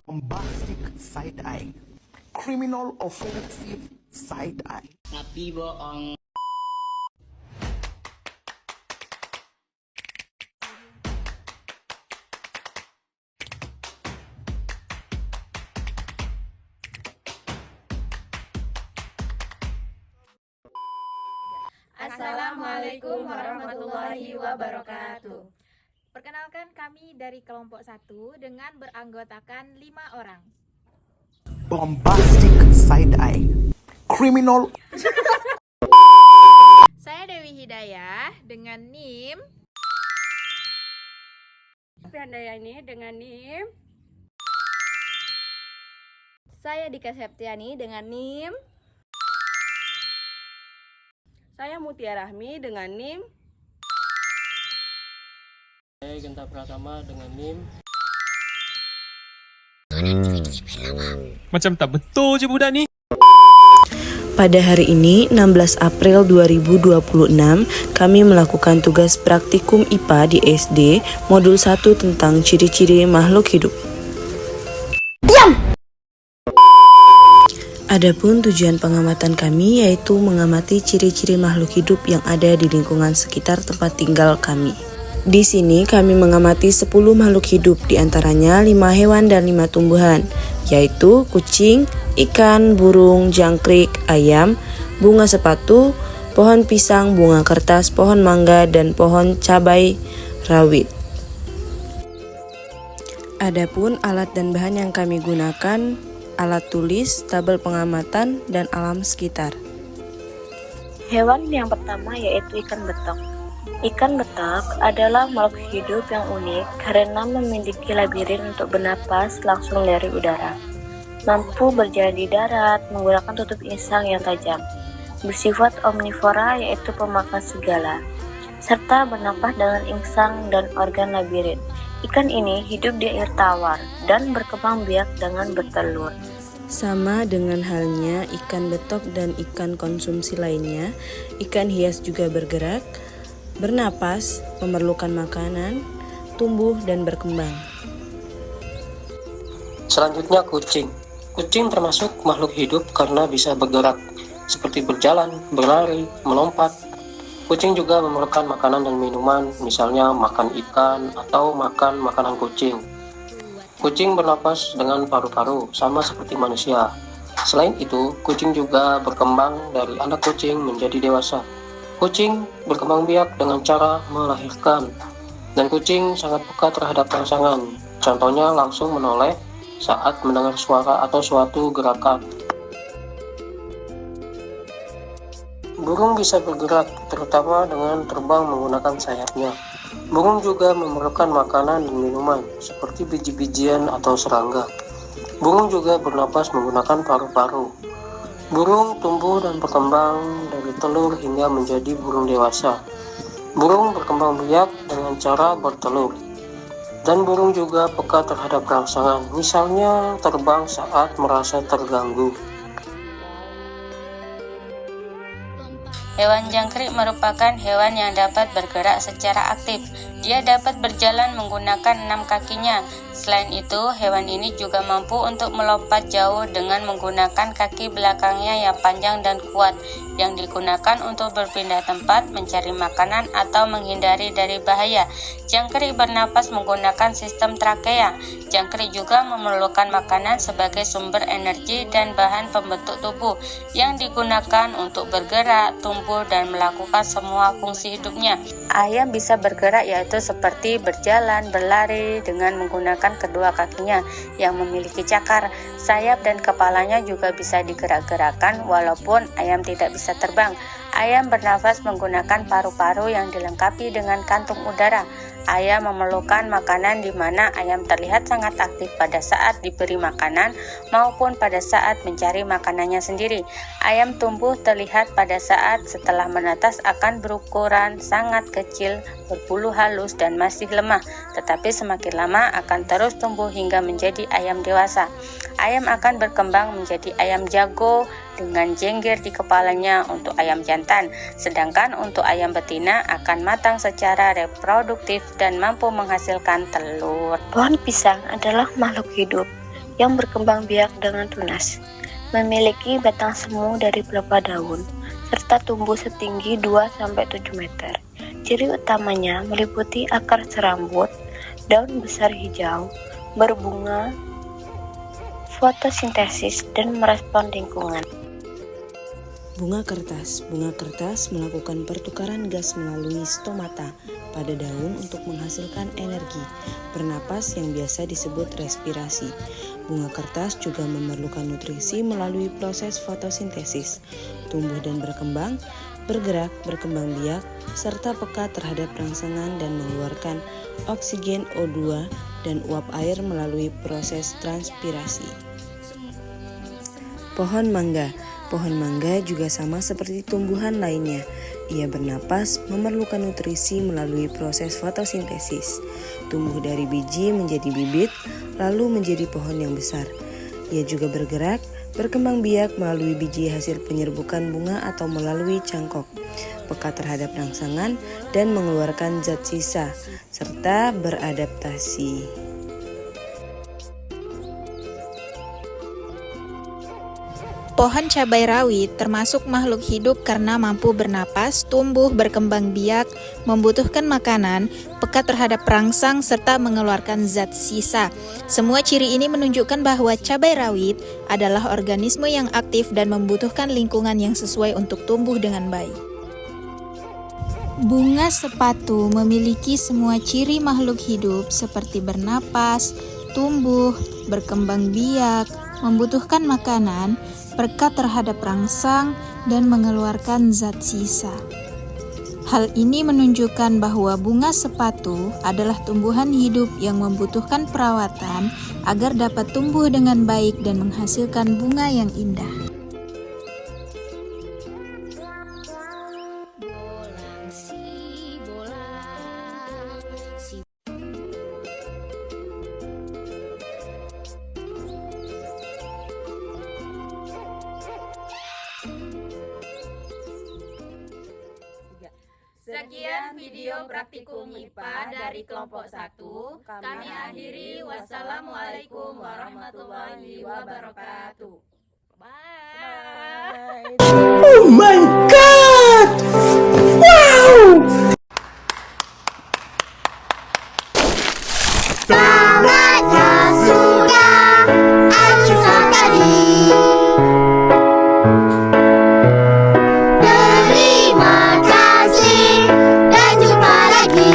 Bombastic side eye, criminal offensive side eye. Tapi bohong. Assalamualaikum warahmatullahi wabarakatuh. Perkenalkan, kami dari kelompok 1 dengan beranggotakan 5 orang. Bombastic side eye, criminal. Saya Dewi Hidayah dengan NIM Handayani dengan NIM. Saya Dika Septiani dengan NIM. Saya Mutia Rahmi dengan NIM. Saya Genta Pratama dengan NIM. Macam tak betul je budak ni. Pada hari ini, 16 April 2026, kami melakukan tugas praktikum IPA di SD, modul 1 tentang ciri-ciri makhluk hidup. Adapun tujuan pengamatan kami yaitu mengamati ciri-ciri makhluk hidup yang ada di lingkungan sekitar tempat tinggal kami. Di sini kami mengamati 10 makhluk hidup, diantaranya 5 hewan dan 5 tumbuhan, yaitu kucing, ikan, burung, jangkrik, ayam, bunga sepatu, pohon pisang, bunga kertas, pohon mangga, dan pohon cabai rawit. Adapun alat dan bahan yang kami gunakan, alat tulis, tabel pengamatan, dan alam sekitar. Hewan yang pertama yaitu ikan betok. Ikan betok adalah makhluk hidup yang unik karena memiliki labirin untuk bernapas langsung dari udara. Mampu berjalan di darat menggunakan tutup insang yang tajam. Bersifat omnivora yaitu pemakan segala, serta bernapas dengan insang dan organ labirin. Ikan ini hidup di air tawar dan berkembang biak dengan bertelur. Sama dengan halnya ikan betok dan ikan konsumsi lainnya, ikan hias juga bergerak, bernapas, memerlukan makanan, tumbuh, dan berkembang. Selanjutnya kucing. Kucing termasuk makhluk hidup karena bisa bergerak, seperti berjalan, berlari, melompat. Kucing juga memerlukan makanan dan minuman, misalnya makan ikan atau makan makanan kucing. Kucing bernapas dengan paru-paru, sama seperti manusia. Selain itu, kucing juga berkembang dari anak kucing menjadi dewasa. Kucing berkembang biak dengan cara melahirkan, dan kucing sangat peka terhadap rangsangan. Contohnya langsung menoleh saat mendengar suara atau suatu gerakan. Burung bisa bergerak, terutama dengan terbang menggunakan sayapnya. Burung juga memerlukan makanan dan minuman, seperti biji-bijian atau serangga. Burung juga bernapas menggunakan paru-paru. Burung tumbuh dan berkembang dari telur hingga menjadi burung dewasa. Burung berkembang biak dengan cara bertelur. Dan burung juga peka terhadap rangsangan, misalnya terbang saat merasa terganggu. Hewan jangkrik merupakan hewan yang dapat bergerak secara aktif. Dia dapat berjalan menggunakan 6 kakinya. Selain itu, hewan ini juga mampu untuk melompat jauh dengan menggunakan kaki belakangnya yang panjang dan kuat, yang digunakan untuk berpindah tempat, mencari makanan, atau menghindari dari bahaya. Jangkrik bernapas menggunakan sistem trakea. Jangkrik juga memerlukan makanan sebagai sumber energi dan bahan pembentuk tubuh, yang digunakan untuk bergerak, tumbuh, dan melakukan semua fungsi hidupnya. Ayam bisa bergerak yaitu seperti berjalan, berlari dengan menggunakan kedua kakinya yang memiliki cakar. Sayap dan kepalanya juga bisa digerak-gerakkan walaupun ayam tidak bisa terbang. Ayam bernafas menggunakan paru-paru yang dilengkapi dengan kantung udara. Ayam memerlukan makanan di mana ayam terlihat sangat aktif pada saat diberi makanan maupun pada saat mencari makanannya sendiri. Ayam tumbuh terlihat pada saat setelah menetas akan berukuran sangat kecil, berbulu halus dan masih lemah, tetapi semakin lama akan terus tumbuh hingga menjadi ayam dewasa. Ayam akan berkembang menjadi ayam jago dengan jengger di kepalanya untuk ayam jantan, sedangkan untuk ayam betina akan matang secara reproduktif dan mampu menghasilkan telur. Pohon pisang adalah makhluk hidup yang berkembang biak dengan tunas, memiliki batang semu dari beberapa daun, serta tumbuh setinggi 2-7 meter. Ciri utamanya meliputi akar serambut, daun besar hijau, berbunga, fotosintesis, dan merespon lingkungan. Bunga kertas melakukan pertukaran gas melalui stomata pada daun untuk menghasilkan energi bernapas yang biasa disebut respirasi. Bunga kertas juga memerlukan nutrisi melalui proses fotosintesis, tumbuh dan berkembang, bergerak, berkembang biak, serta peka terhadap rangsangan dan mengeluarkan oksigen O2 dan uap air melalui proses transpirasi. Pohon mangga juga sama seperti tumbuhan lainnya. Ia bernapas, memerlukan nutrisi melalui proses fotosintesis, tumbuh dari biji menjadi bibit, lalu menjadi pohon yang besar. Ia juga bergerak, berkembang biak melalui biji hasil penyerbukan bunga atau melalui cangkok, peka terhadap rangsangan dan mengeluarkan zat sisa, serta beradaptasi. Pohon cabai rawit termasuk makhluk hidup karena mampu bernapas, tumbuh, berkembang biak, membutuhkan makanan, peka terhadap rangsang, serta mengeluarkan zat sisa. Semua ciri ini menunjukkan bahwa cabai rawit adalah organisme yang aktif dan membutuhkan lingkungan yang sesuai untuk tumbuh dengan baik. Bunga sepatu memiliki semua ciri makhluk hidup seperti bernapas, tumbuh, berkembang biak, membutuhkan makanan, peka terhadap rangsang, dan mengeluarkan zat sisa. Hal ini menunjukkan bahwa bunga sepatu adalah tumbuhan hidup yang membutuhkan perawatan agar dapat tumbuh dengan baik dan menghasilkan bunga yang indah. Sekian video praktikum IPA dari kelompok 1. Kami akhiri. Wassalamualaikum warahmatullahi wabarakatuh. Bye. Oh my God! Wow! Saatnya sudah acuan tadi. Terima kasih dan jumpa lagi.